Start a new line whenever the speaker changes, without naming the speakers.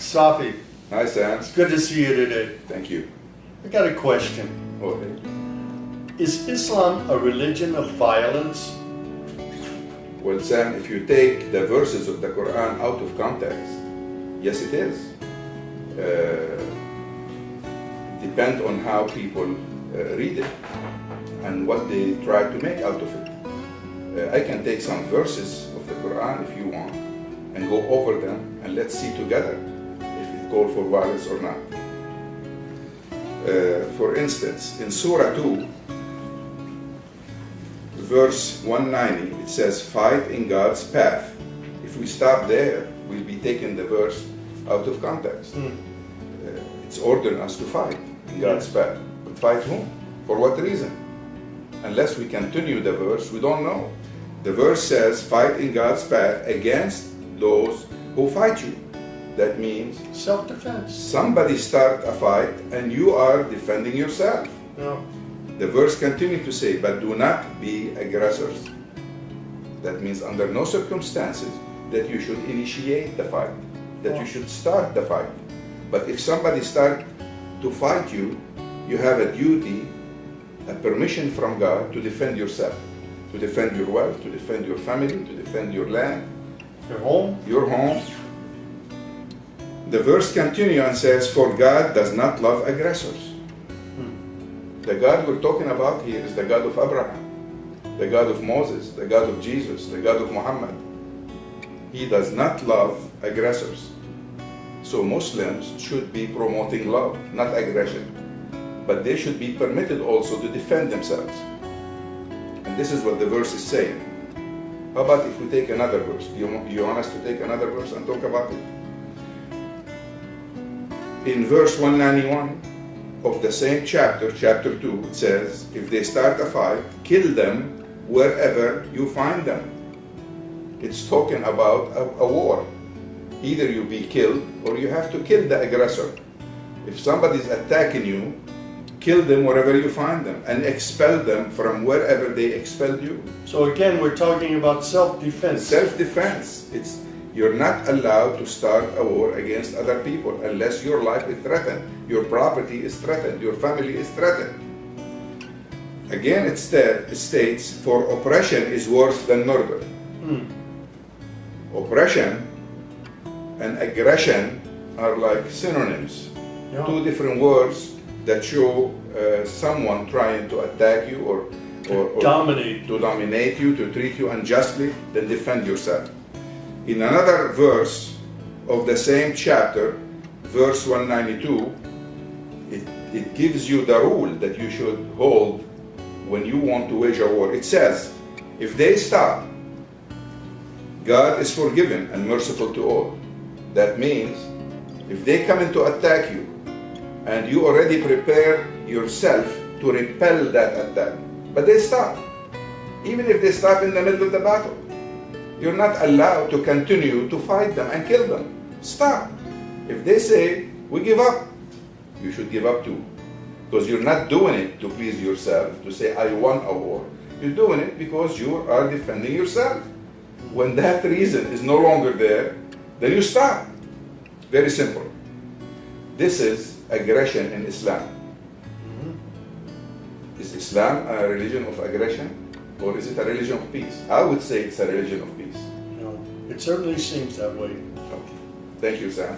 Safi,
Hi, Sam.
it's good to see you today.
Thank you.
I got a question.
Okay.
Is Islam a religion of violence?
Well, Sam, if you take the verses of the Quran out of context, yes, it is. Depend on how people read it and what they try to make out of it. I can take some verses of the Quran if you want and go over them and let's see together if it calls for violence or not. For instance, in Surah 2, verse 190, it says, fight in God's path. If we stop there, we'll be taking the verse out of context. It's ordering us to fight in God's path. But fight whom? For what reason? Unless we continue the verse, we don't know. The verse says, fight in God's path against those who fight you. That means
Self-defense.
somebody start a fight and you are defending yourself.
No.
The verse continues to say, but do not be aggressors. That means under no circumstances that you should initiate the fight, that you should start the fight. But if somebody starts to fight you, you have a duty, a permission from God to defend yourself, to defend your wealth, to defend your family, to defend your land,
Your home?
your home. The verse continues and says, for God does not love aggressors. The God we're talking about here is the God of Abraham, the God of Moses, the God of Jesus, the God of Muhammad. He does not love aggressors. So Muslims should be promoting love, not aggression. But they should be permitted also to defend themselves. And this is what the verse is saying. How about if we take another verse? Do you want us to take another verse and talk about it? In verse 191 of the same chapter, chapter 2, it says, if they start a fight, kill them wherever you find them. It's talking about a war. Either you be killed or you have to kill the aggressor. If somebody's attacking you, kill them wherever you find them and expel them from wherever they expelled you.
So again, we're talking about self-defense.
Self-defense. You're not allowed to start a war against other people unless your life is threatened, your property is threatened, your family is threatened. Again, it states, for oppression is worse than murder. Oppression and aggression are like synonyms.
Yeah.
Two different words that show someone trying to attack you or
Dominate.
to dominate you, to treat you unjustly, then defend yourself. In another verse of the same chapter, verse 192, it gives you the rule that you should hold when you want to wage a war. It says, if they stop, God is forgiving and merciful to all. That means, if they come in to attack you, and you already prepare yourself to repel that attack, but they stop, even if they stop in the middle of the battle, you're not allowed to continue to fight them and kill them. Stop. If they say, we give up, you should give up too. Because you're not doing it to please yourself, to say, I won a war. You're doing it because you are defending yourself. When that reason is no longer there, then you stop. Very simple. This is aggression in Islam. Is Islam a religion of aggression? Or is it a religion of peace? I would say it's a religion of peace.
No, it certainly seems that way.
Okay. Thank you, Sam.